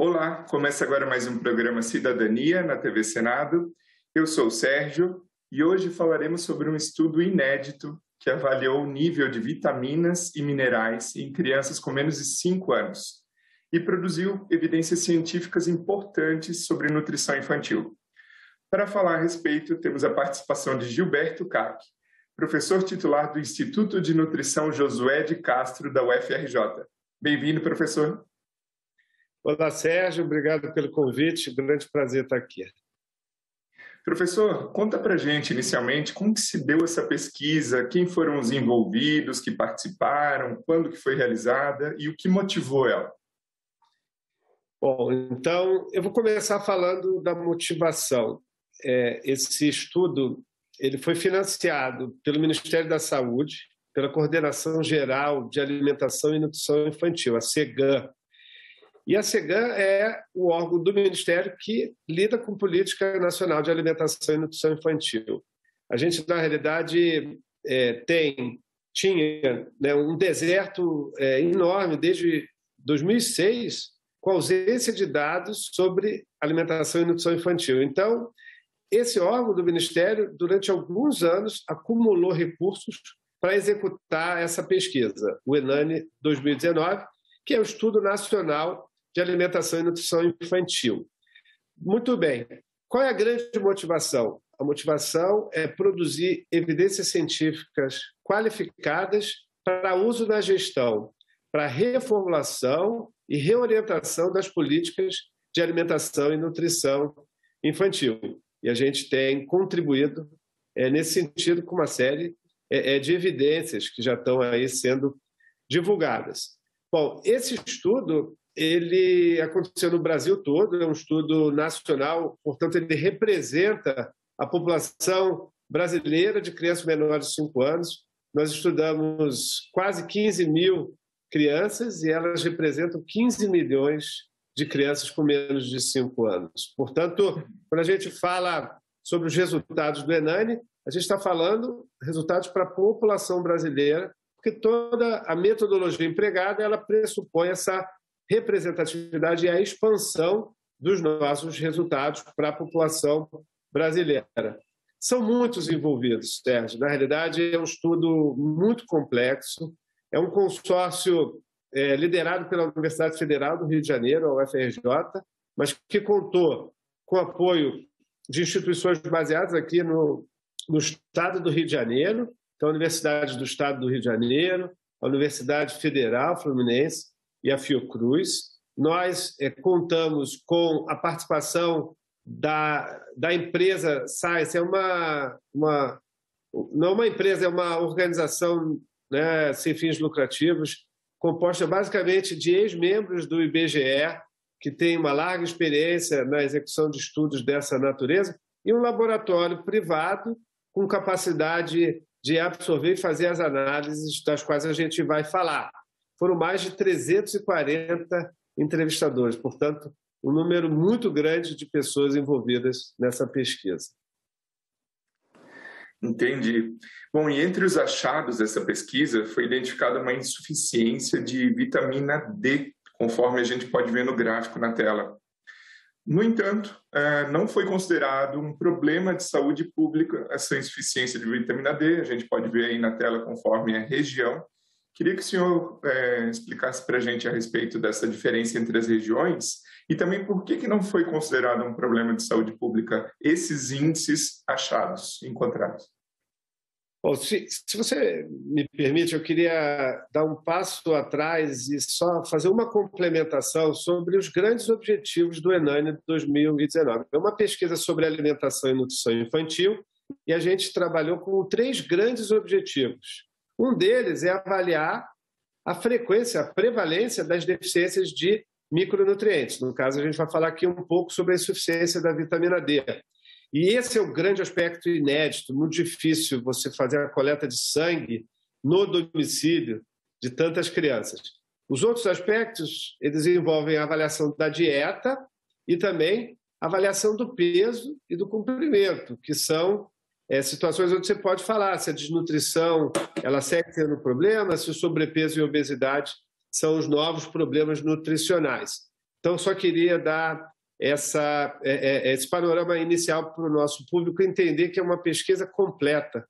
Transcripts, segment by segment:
Olá, começa agora mais um programa Cidadania na TV Senado. Eu sou o Sérgio e hoje falaremos sobre um estudo inédito que avaliou o nível de vitaminas e minerais em crianças com menos de 5 anos e produziu evidências científicas importantes sobre nutrição infantil. Para falar a respeito, temos a participação de Gilberto Kac, professor titular do Instituto de Nutrição Josué de Castro, da UFRJ. Bem-vindo, professor. Olá, Sérgio. Obrigado pelo convite. Grande prazer estar aqui. Professor, conta para a gente, inicialmente, como que se deu essa pesquisa, quem foram os envolvidos que participaram, quando que foi realizada e o que motivou ela? Bom, então, eu vou começar falando da motivação. Esse estudo ele foi financiado pelo Ministério da Saúde, pela Coordenação Geral de Alimentação e Nutrição Infantil, a CEGAN. E a CEGAN é o órgão do Ministério que lida com Política Nacional de Alimentação e Nutrição Infantil. A gente, na realidade, tinha um deserto enorme desde 2006, com ausência de dados sobre alimentação e nutrição infantil. Então, esse órgão do Ministério, durante alguns anos, acumulou recursos para executar essa pesquisa, o ENANI 2019, que é o Estudo Nacional de Alimentação e Nutrição Infantil. Muito bem. Qual é a grande motivação? A motivação é produzir evidências científicas qualificadas para uso na gestão, para reformulação e reorientação das políticas de alimentação e nutrição infantil. E a gente tem contribuído nesse sentido com uma série de evidências que já estão aí sendo divulgadas. Bom, esse estudo ele aconteceu no Brasil todo, é um estudo nacional, portanto ele representa a população brasileira de crianças menores de 5 anos. Nós estudamos quase 15 mil crianças e elas representam 15 milhões de crianças com menos de 5 anos. Portanto, quando a gente fala sobre os resultados do ENANI, a gente está falando resultados para a população brasileira, porque toda a metodologia empregada ela pressupõe essa representatividade e a expansão dos nossos resultados para a população brasileira. São muitos envolvidos, Sérgio. Na realidade, é um estudo muito complexo, é um consórcio liderado pela Universidade Federal do Rio de Janeiro, a UFRJ, mas que contou com apoio de instituições baseadas aqui no estado do Rio de Janeiro, então a Universidade do Estado do Rio de Janeiro, a Universidade Federal Fluminense e a Fiocruz. Nós contamos com a participação da empresa Science, não é uma empresa, é uma organização sem fins lucrativos, composta basicamente de ex-membros do IBGE, que tem uma larga experiência na execução de estudos dessa natureza, e um laboratório privado com capacidade de absorver e fazer as análises das quais a gente vai falar. Foram mais de 340 entrevistadores, portanto, um número muito grande de pessoas envolvidas nessa pesquisa. Entendi. Bom, e entre os achados dessa pesquisa foi identificada uma insuficiência de vitamina D, conforme a gente pode ver no gráfico na tela. No entanto, não foi considerado um problema de saúde pública essa insuficiência de vitamina D, a gente pode ver aí na tela conforme a região. Queria que o senhor explicasse para a gente a respeito dessa diferença entre as regiões e também por que não foi considerado um problema de saúde pública esses índices achados, encontrados. Bom, se você me permite, eu queria dar um passo atrás e só fazer uma complementação sobre os grandes objetivos do ENANI 2019. É uma pesquisa sobre alimentação e nutrição infantil e a gente trabalhou com 3 grandes objetivos. Um deles é avaliar a frequência, a prevalência das deficiências de micronutrientes. No caso, a gente vai falar aqui um pouco sobre a insuficiência da vitamina D. E esse é o grande aspecto inédito, muito difícil você fazer a coleta de sangue no domicílio de tantas crianças. Os outros aspectos, eles envolvem a avaliação da dieta e também a avaliação do peso e do comprimento, que são situações onde você pode falar se a desnutrição ela segue sendo um problema, se o sobrepeso e a obesidade são os novos problemas nutricionais. Então, só queria dar esse panorama inicial para o nosso público entender que é uma pesquisa completa.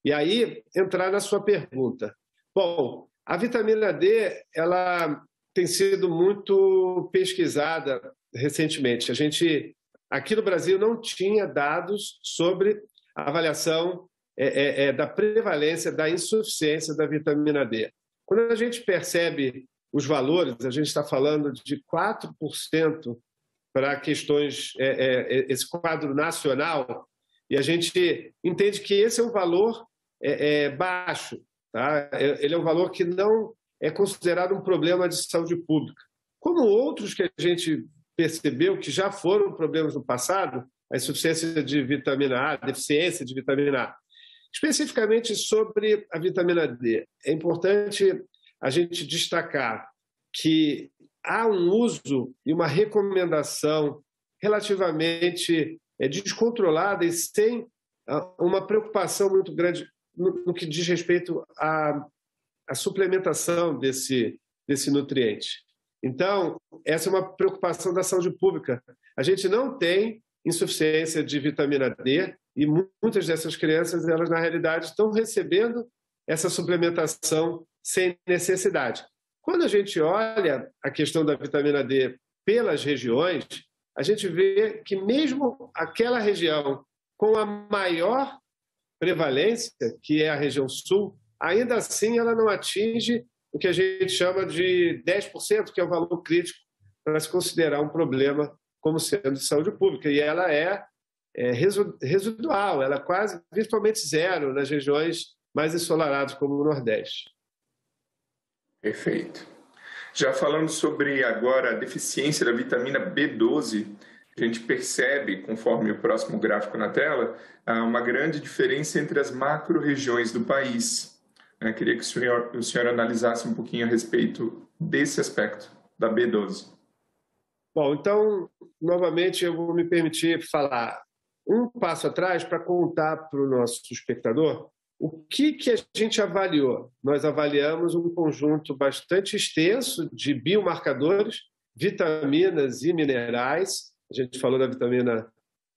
E aí, entrar na sua pergunta. Bom, a vitamina D, ela tem sido muito pesquisada recentemente. A gente, aqui no Brasil, não tinha dados sobre a avaliação da prevalência da insuficiência da vitamina D. Quando a gente percebe os valores, a gente está falando de 4% para questões, esse quadro nacional, e a gente entende que esse é um valor baixo, tá? Ele é um valor que não é considerado um problema de saúde pública. Como outros que a gente percebeu que já foram problemas no passado, a insuficiência de vitamina A, a deficiência de vitamina A. Especificamente sobre a vitamina D, é importante a gente destacar que há um uso e uma recomendação relativamente descontrolada e sem uma preocupação muito grande no que diz respeito à suplementação desse nutriente. Então, essa é uma preocupação da saúde pública. A gente não tem insuficiência de vitamina D e muitas dessas crianças, elas na realidade estão recebendo essa suplementação sem necessidade. Quando a gente olha a questão da vitamina D pelas regiões, a gente vê que mesmo aquela região com a maior prevalência, que é a região sul, ainda assim ela não atinge o que a gente chama de 10%, que é o valor crítico para se considerar um problema como sendo de saúde pública. E ela é residual, ela é quase virtualmente zero nas regiões mais ensolaradas, como o Nordeste. Perfeito. Já falando sobre agora a deficiência da vitamina B12, a gente percebe, conforme o próximo gráfico na tela, uma grande diferença entre as macro-regiões do país. Eu queria que o senhor analisasse um pouquinho a respeito desse aspecto da B12. Bom, então, novamente, eu vou me permitir falar um passo atrás para contar para o nosso espectador o que a gente avaliou. Nós avaliamos um conjunto bastante extenso de biomarcadores, vitaminas e minerais. A gente falou da vitamina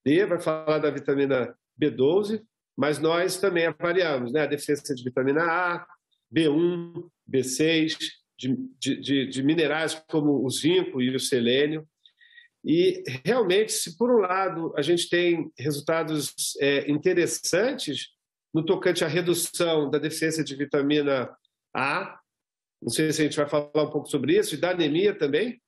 D, vai falar da vitamina B12, mas nós também avaliamos, né, a deficiência de vitamina A, B1, B6, de minerais como o zinco e o selênio. E, realmente, se por um lado a gente tem resultados interessantes no tocante à redução da deficiência de vitamina A, não sei se a gente vai falar um pouco sobre isso, e da anemia também,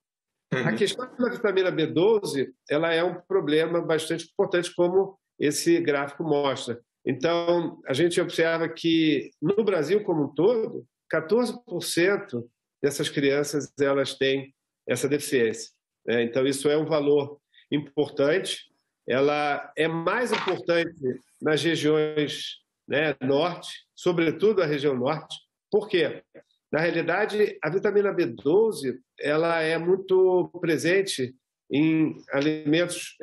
a questão da vitamina B12 ela é um problema bastante importante, como esse gráfico mostra. Então, a gente observa que, no Brasil como um todo, 14% dessas crianças elas têm essa deficiência. Então, isso é um valor importante. Ela é mais importante nas regiões, né, norte, sobretudo a região norte. Por quê? Na realidade, a vitamina B12 ela é muito presente em alimentos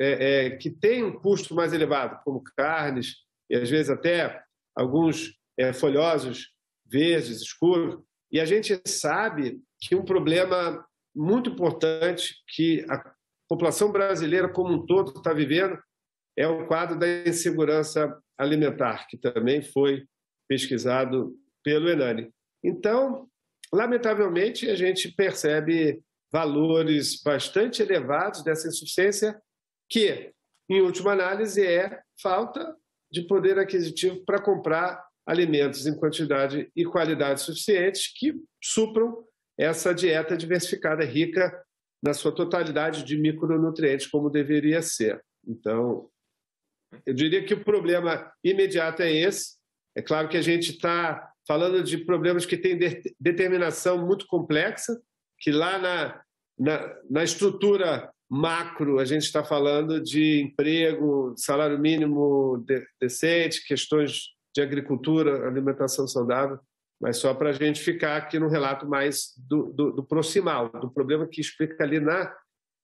que têm um custo mais elevado, como carnes, e às vezes até alguns folhosos verdes, escuros. E a gente sabe que um problema muito importante que a população brasileira como um todo está vivendo é o quadro da insegurança alimentar, que também foi pesquisado pelo Enani. Então, lamentavelmente, a gente percebe valores bastante elevados dessa insuficiência, que, em última análise, é falta de poder aquisitivo para comprar alimentos em quantidade e qualidade suficientes que supram essa dieta diversificada, rica na sua totalidade de micronutrientes, como deveria ser. Então, eu diria que o problema imediato é esse. É claro que a gente está falando de problemas que têm determinação muito complexa, que lá na estrutura macro a gente está falando de emprego, salário mínimo decente, questões de agricultura, alimentação saudável, mas só para a gente ficar aqui no relato mais do proximal, do problema que explica ali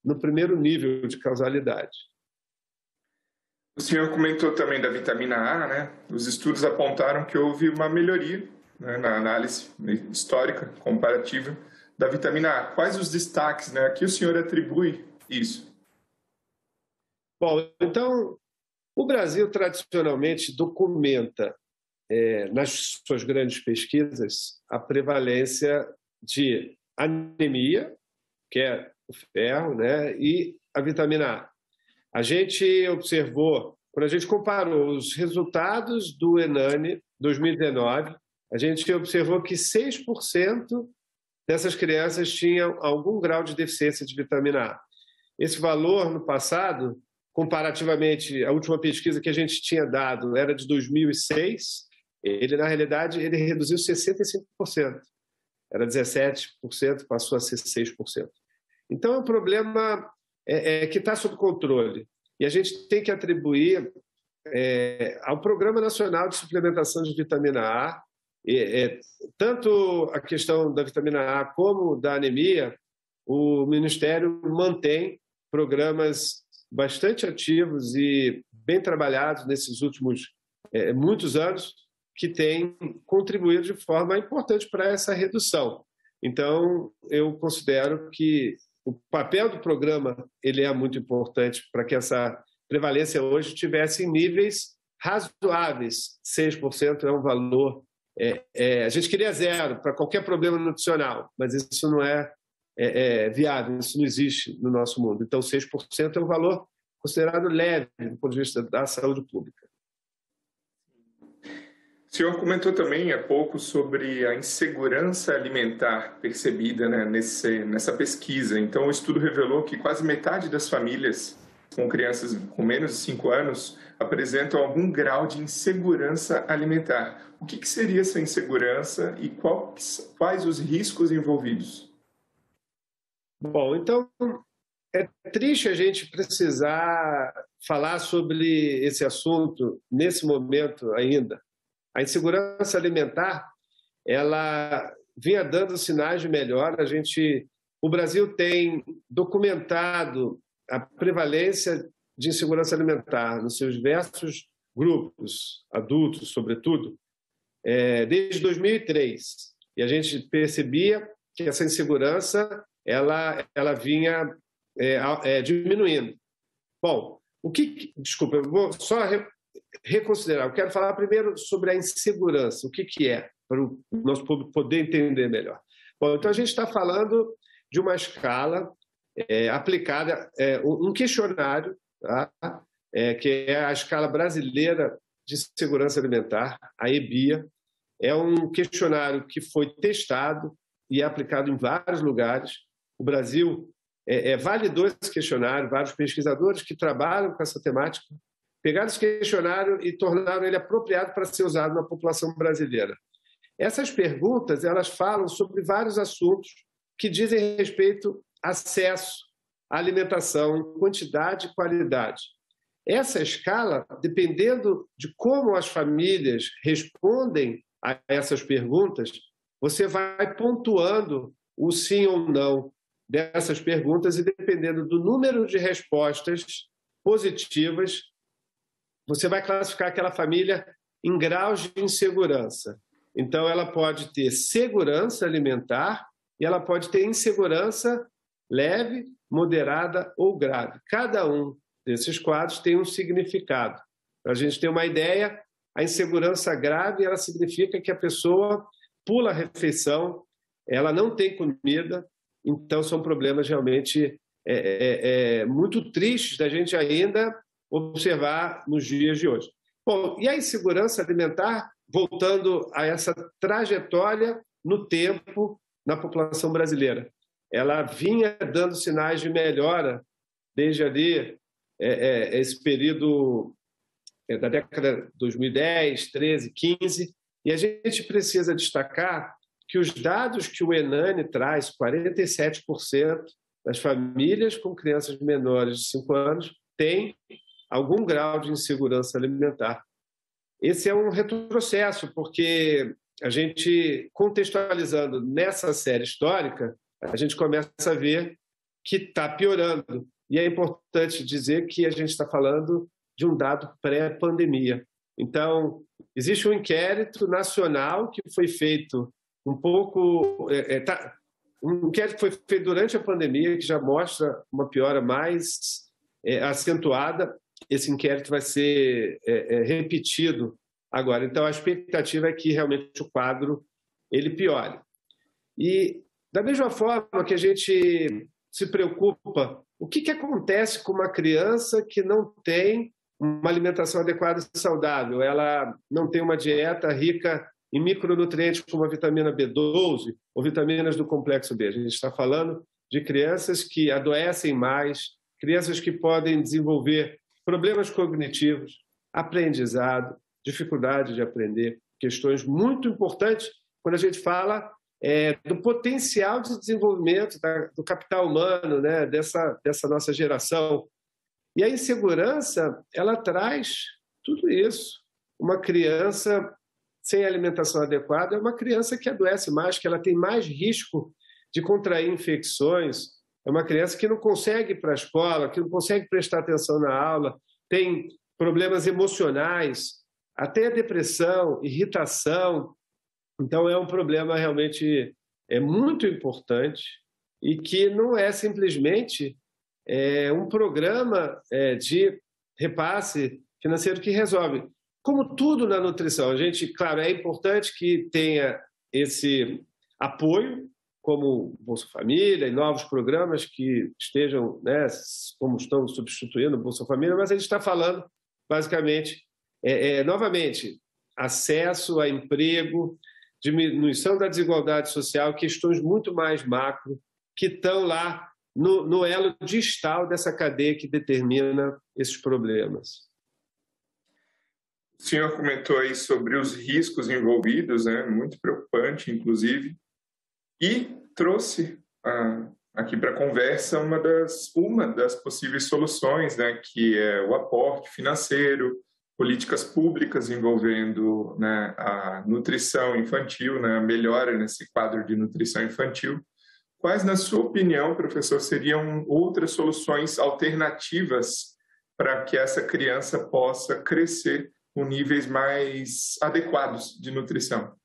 no primeiro nível de causalidade. O senhor comentou também da vitamina A, né? Os estudos apontaram que houve uma melhoria, né, na análise histórica, comparativa, da vitamina A. Quais os destaques, né? A que o senhor atribui isso? Bom, então, o Brasil tradicionalmente documenta, nas suas grandes pesquisas, a prevalência de anemia, que é o ferro, né, e a vitamina A. A gente observou, quando a gente comparou os resultados do ENANE 2019, a gente observou que 6% dessas crianças tinham algum grau de deficiência de vitamina A. Esse valor, no passado, comparativamente, a última pesquisa que a gente tinha dado era de 2006, ele, na realidade, ele reduziu 65%. Era 17%, passou a ser 6%. Então, é um problema que está sob controle. E a gente tem que atribuir ao Programa Nacional de Suplementação de Vitamina A, tanto a questão da vitamina A como da anemia, o Ministério mantém programas bastante ativos e bem trabalhados nesses últimos muitos anos, que têm contribuído de forma importante para essa redução. Então, eu considero que o papel do programa ele é muito importante para que essa prevalência hoje estivesse em níveis razoáveis. 6% é um valor... a gente queria 0 para qualquer problema nutricional, mas isso não é viável, isso não existe no nosso mundo. Então, 6% é um valor considerado leve do ponto de vista da saúde pública. O senhor comentou também há pouco sobre a insegurança alimentar percebida, né, nessa pesquisa. Então, o estudo revelou que quase metade das famílias com crianças com menos de 5 anos apresentam algum grau de insegurança alimentar. O que seria essa insegurança e quais os riscos envolvidos? Bom, então, é triste a gente precisar falar sobre esse assunto nesse momento ainda. A insegurança alimentar, ela vinha dando sinais de melhora. O Brasil tem documentado a prevalência de insegurança alimentar nos seus diversos grupos, adultos, sobretudo, desde 2003. E a gente percebia que essa insegurança ela vinha diminuindo. Bom, desculpa, eu vou só reconsiderar. Eu quero falar primeiro sobre a insegurança. O que é, para o nosso público poder entender melhor. Bom, então a gente está falando de uma escala aplicada, um questionário, tá? Que é a escala brasileira de segurança alimentar, a EBIA. É um questionário que foi testado e aplicado em vários lugares. O Brasil validou esse questionário, vários pesquisadores que trabalham com essa temática pegaram esse questionário e tornaram ele apropriado para ser usado na população brasileira. Essas perguntas, elas falam sobre vários assuntos que dizem respeito a acesso à alimentação, quantidade e qualidade. Essa escala, dependendo de como as famílias respondem a essas perguntas, você vai pontuando o sim ou não dessas perguntas e, dependendo do número de respostas positivas, você vai classificar aquela família em graus de insegurança. Então, ela pode ter segurança alimentar e ela pode ter insegurança leve, moderada ou grave. Cada um desses quadros tem um significado. Para a gente ter uma ideia, a insegurança grave ela significa que a pessoa pula a refeição, ela não tem comida, então são problemas realmente muito tristes da gente ainda observar nos dias de hoje. Bom, e a insegurança alimentar, voltando a essa trajetória no tempo na população brasileira. Ela vinha dando sinais de melhora desde ali, esse período da década de 2010, 13, 15, e a gente precisa destacar que os dados que o ENANE traz, 47% das famílias com crianças menores de 5 anos têm algum grau de insegurança alimentar. Esse é um retrocesso, porque a gente, contextualizando nessa série histórica, a gente começa a ver que está piorando. E é importante dizer que a gente está falando de um dado pré-pandemia. Então, existe um inquérito nacional que foi feito um pouco... um inquérito que foi feito durante a pandemia, que já mostra uma piora mais acentuada. Esse inquérito vai ser repetido agora. Então, a expectativa é que realmente o quadro ele piore. E, da mesma forma que a gente se preocupa, o que acontece com uma criança que não tem uma alimentação adequada e saudável? Ela não tem uma dieta rica em micronutrientes como a vitamina B12 ou vitaminas do complexo B. A gente está falando de crianças que adoecem mais, crianças que podem desenvolver problemas cognitivos, aprendizado, dificuldade de aprender, questões muito importantes quando a gente fala do potencial de desenvolvimento do capital humano, né, dessa nossa geração. E a insegurança, ela traz tudo isso. Uma criança sem alimentação adequada é uma criança que adoece mais, que ela tem mais risco de contrair infecções. É uma criança que não consegue ir para a escola, que não consegue prestar atenção na aula, tem problemas emocionais, até depressão, irritação. Então, é um problema realmente muito importante e que não é simplesmente um programa de repasse financeiro que resolve. Como tudo na nutrição, a gente, claro, é importante que tenha esse apoio, como Bolsa Família e novos programas que estejam, né, como estão substituindo o Bolsa Família, mas a gente está falando, basicamente, novamente, acesso a emprego, diminuição da desigualdade social, questões muito mais macro, que estão lá no elo distal dessa cadeia que determina esses problemas. O senhor comentou aí sobre os riscos envolvidos, né? Muito preocupante, inclusive, e trouxe aqui para a conversa uma das possíveis soluções, né? Que é o aporte financeiro, políticas públicas envolvendo, né, a nutrição infantil, né, a melhora nesse quadro de nutrição infantil. Quais, na sua opinião, professor, seriam outras soluções alternativas para que essa criança possa crescer com níveis mais adequados de nutrição?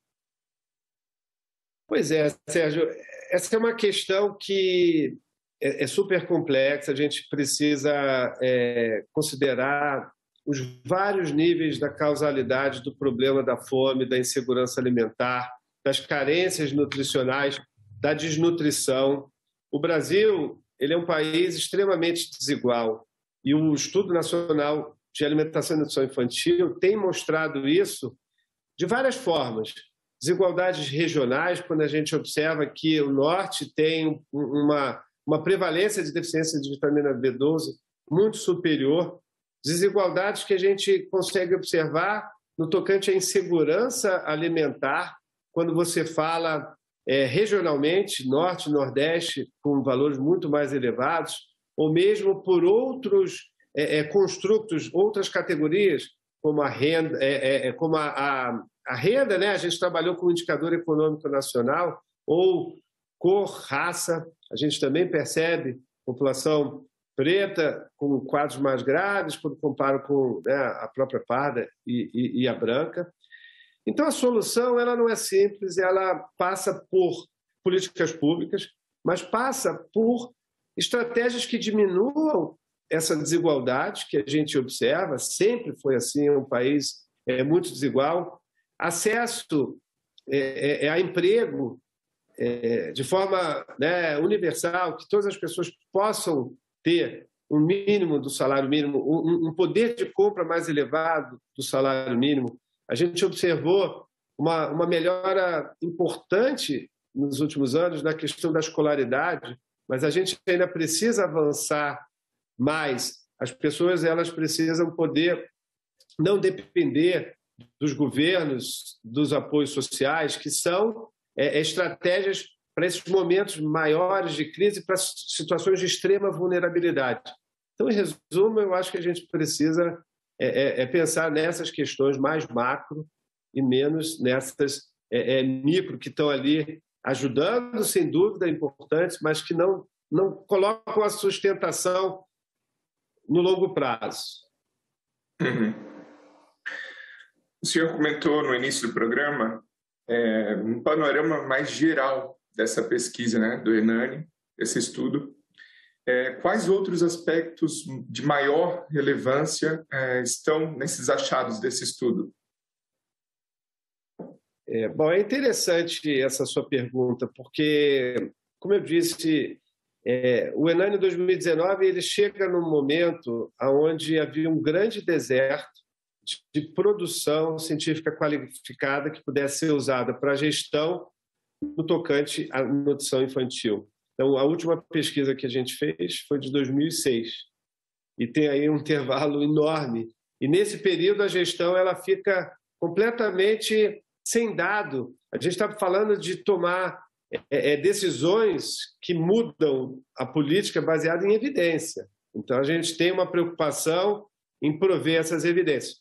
Pois é, Sérgio, essa é uma questão que é super complexa. A gente precisa considerar os vários níveis da causalidade do problema da fome, da insegurança alimentar, das carências nutricionais, da desnutrição. O Brasil, ele é um país extremamente desigual e o Estudo Nacional de Alimentação e Nutrição Infantil tem mostrado isso de várias formas. Desigualdades regionais, quando a gente observa que o Norte tem uma prevalência de deficiência de vitamina B12 muito superior. Desigualdades que a gente consegue observar no tocante à insegurança alimentar, quando você fala regionalmente, Norte e Nordeste, com valores muito mais elevados, ou mesmo por outros construtos, outras categorias, como a renda, a renda, né? A gente trabalhou com o Indicador Econômico Nacional, ou cor, raça, a gente também percebe população preta com quadros mais graves, quando comparo com, né, a própria parda e a branca. Então, a solução ela não é simples, ela passa por políticas públicas, mas passa por estratégias que diminuam essa desigualdade que a gente observa, sempre foi assim, é um país muito desigual, acesso a emprego de forma, né, universal, que todas as pessoas possam ter um mínimo do salário mínimo, um poder de compra mais elevado do salário mínimo. A gente observou uma melhora importante nos últimos anos na questão da escolaridade, mas a gente ainda precisa avançar mais. As pessoas elas precisam poder não depender dos governos, dos apoios sociais, que são estratégias para esses momentos maiores de crise, para situações de extrema vulnerabilidade. Então, em resumo, eu acho que a gente precisa pensar nessas questões mais macro e menos nessas micro, que estão ali ajudando, sem dúvida, importantes, mas que não colocam a sustentação no longo prazo. Uhum. O senhor comentou no início do programa um panorama mais geral dessa pesquisa, né, do Hernani, esse estudo, quais outros aspectos de maior relevância estão nesses achados desse estudo? Bom, é interessante essa sua pergunta, porque, como eu disse, o Hernani 2019 ele chega num momento onde havia um grande deserto de produção científica qualificada que pudesse ser usada para a gestão no tocante à nutrição infantil. Então, a última pesquisa que a gente fez foi de 2006 e tem aí um intervalo enorme. E nesse período a gestão ela fica completamente sem dado. A gente está falando de tomar decisões que mudam a política baseada em evidência. Então, a gente tem uma preocupação em prover essas evidências.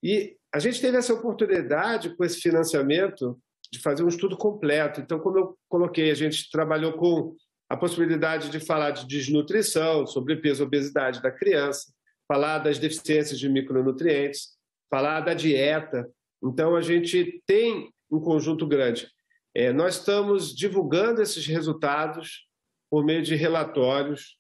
E a gente teve essa oportunidade com esse financiamento de fazer um estudo completo. Então, como eu coloquei, a gente trabalhou com a possibilidade de falar de desnutrição, sobrepeso, obesidade da criança, falar das deficiências de micronutrientes, falar da dieta. Então, a gente tem um conjunto grande. Nós estamos divulgando esses resultados por meio de relatórios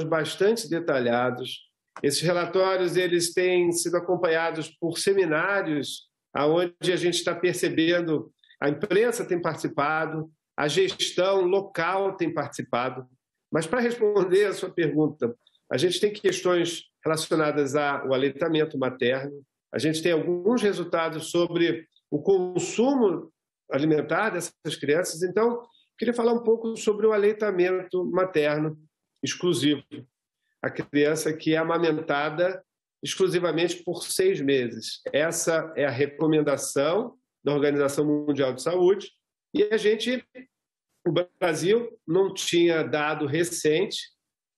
bastante detalhados. Esses relatórios eles têm sido acompanhados por seminários onde a gente está percebendo, a imprensa tem participado, a gestão local tem participado. Mas, para responder a sua pergunta, a gente tem questões relacionadas ao aleitamento materno, a gente tem alguns resultados sobre o consumo alimentar dessas crianças. Então, queria falar um pouco sobre o aleitamento materno exclusivo. A criança que é amamentada exclusivamente por 6 meses. Essa é a recomendação da Organização Mundial de Saúde. E o Brasil não tinha dado recente,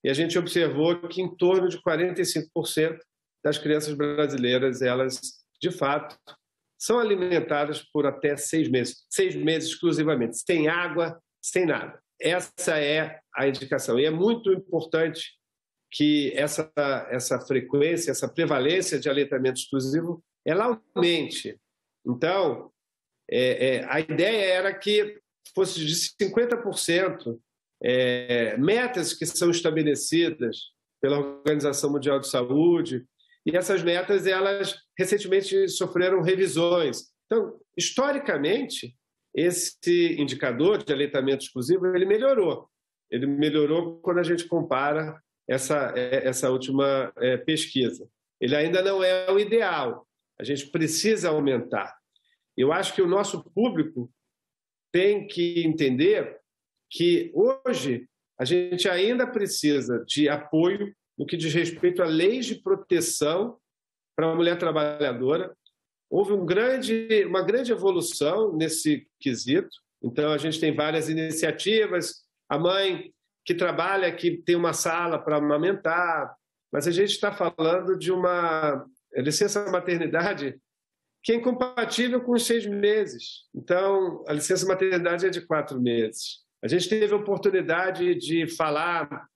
e a gente observou que em torno de 45% das crianças brasileiras, elas, de fato, são alimentadas por até 6 meses. 6 meses exclusivamente, sem água, sem nada. Essa é a indicação. E é muito importante que essa frequência, essa prevalência de aleitamento exclusivo, ela aumente. Então, a ideia era que fosse de 50%, metas que são estabelecidas pela Organização Mundial de Saúde, e essas metas, elas recentemente sofreram revisões. Então, historicamente, esse indicador de aleitamento exclusivo, ele melhorou. Ele melhorou quando a gente compara essa última pesquisa. Ele ainda não é o ideal, a gente precisa aumentar. Eu acho que o nosso público tem que entender que hoje a gente ainda precisa de apoio no que diz respeito a leis de proteção para a mulher trabalhadora. Houve uma grande evolução nesse quesito, então a gente tem várias iniciativas, a mãe que trabalha, que tem uma sala para amamentar, mas a gente está falando de uma licença maternidade que é incompatível com os 6 meses. Então, a licença maternidade é de 4 meses. A gente teve a oportunidade de falar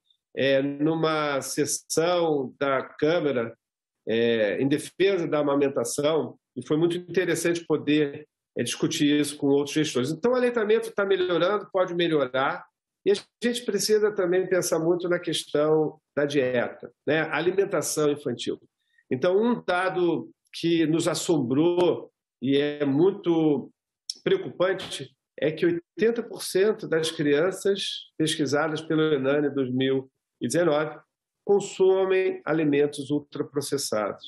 numa sessão da Câmara em defesa da amamentação, e foi muito interessante poder discutir isso com outros gestores. Então, o aleitamento está melhorando, pode melhorar, e a gente precisa também pensar muito na questão da dieta, né? Alimentação infantil. Então, um dado que nos assombrou e é muito preocupante é que 80% das crianças pesquisadas pelo Hernani em 2019 consomem alimentos ultraprocessados.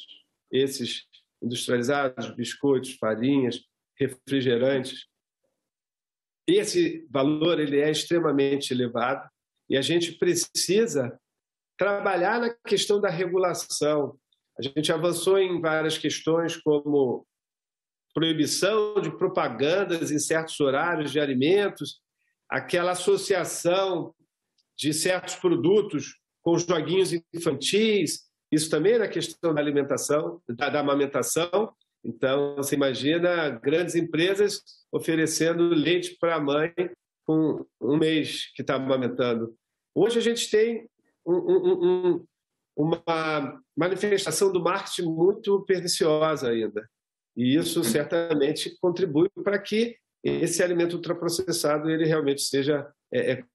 Esses industrializados, biscoitos, farinhas, refrigerantes. Esse valor ele é extremamente elevado e a gente precisa trabalhar na questão da regulação. A gente avançou em várias questões, como proibição de propagandas em certos horários de alimentos, aquela associação de certos produtos com joguinhos infantis, isso também é na questão da alimentação, da amamentação. Então, você imagina grandes empresas oferecendo leite para a mãe com 1 mês que está amamentando. Hoje a gente tem uma manifestação do marketing muito perniciosa ainda. E isso certamente contribui para que esse alimento ultraprocessado ele realmente seja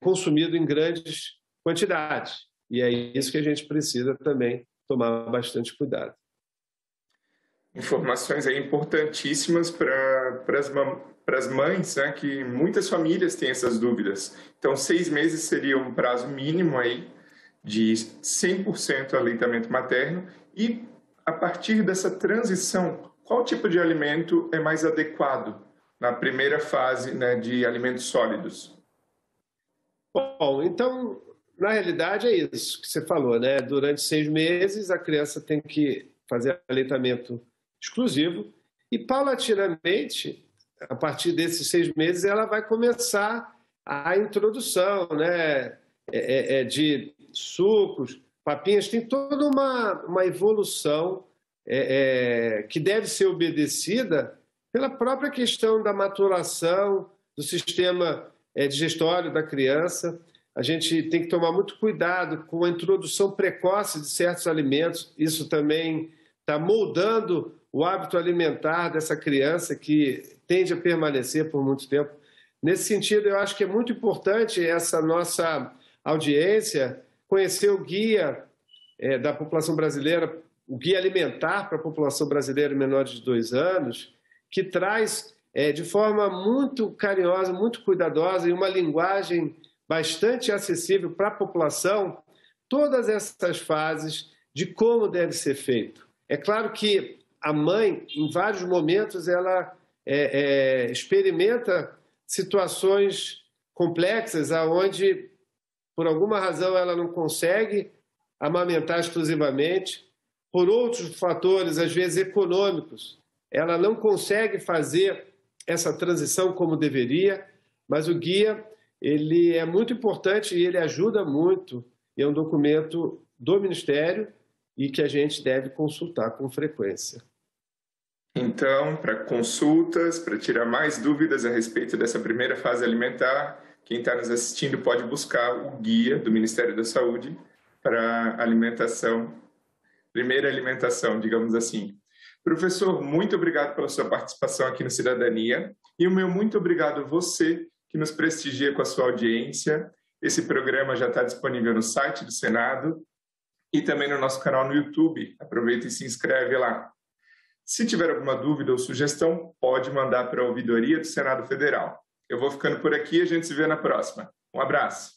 consumido em grandes quantidades. E é isso que a gente precisa também tomar bastante cuidado. Informações aí importantíssimas para as mães, né, que muitas famílias têm essas dúvidas. Então, 6 meses seria um prazo mínimo aí de 100% aleitamento materno. E, a partir dessa transição, qual tipo de alimento é mais adequado na primeira fase, né, de alimentos sólidos? Bom, então, na realidade é isso que você falou, né? Durante 6 meses, a criança tem que fazer aleitamento exclusivo e, paulatinamente, a partir desses 6 meses, ela vai começar a introdução, né? De sucos, papinhas, tem toda uma evolução que deve ser obedecida pela própria questão da maturação do sistema digestório da criança. A gente tem que tomar muito cuidado com a introdução precoce de certos alimentos. Isso também está moldando o hábito alimentar dessa criança que tende a permanecer por muito tempo. Nesse sentido, eu acho que é muito importante essa nossa audiência conhecer o guia da população brasileira, o guia alimentar para a população brasileira menor de 2 anos, que traz de forma muito carinhosa, muito cuidadosa e uma linguagem bastante acessível para a população todas essas fases de como deve ser feito. É claro que a mãe, em vários momentos, ela experimenta situações complexas onde, por alguma razão, ela não consegue amamentar exclusivamente, por outros fatores, às vezes econômicos, ela não consegue fazer essa transição como deveria, mas o guia ele é muito importante e ele ajuda muito, e é um documento do Ministério e que a gente deve consultar com frequência. Então, para consultas, para tirar mais dúvidas a respeito dessa primeira fase alimentar, quem está nos assistindo pode buscar o guia do Ministério da Saúde para alimentação, primeira alimentação, digamos assim. Professor, muito obrigado pela sua participação aqui no Cidadania e o meu muito obrigado a você que nos prestigia com a sua audiência. Esse programa já está disponível no site do Senado e também no nosso canal no YouTube. Aproveita e se inscreve lá. Se tiver alguma dúvida ou sugestão, pode mandar para a Ouvidoria do Senado Federal. Eu vou ficando por aqui e a gente se vê na próxima. Um abraço.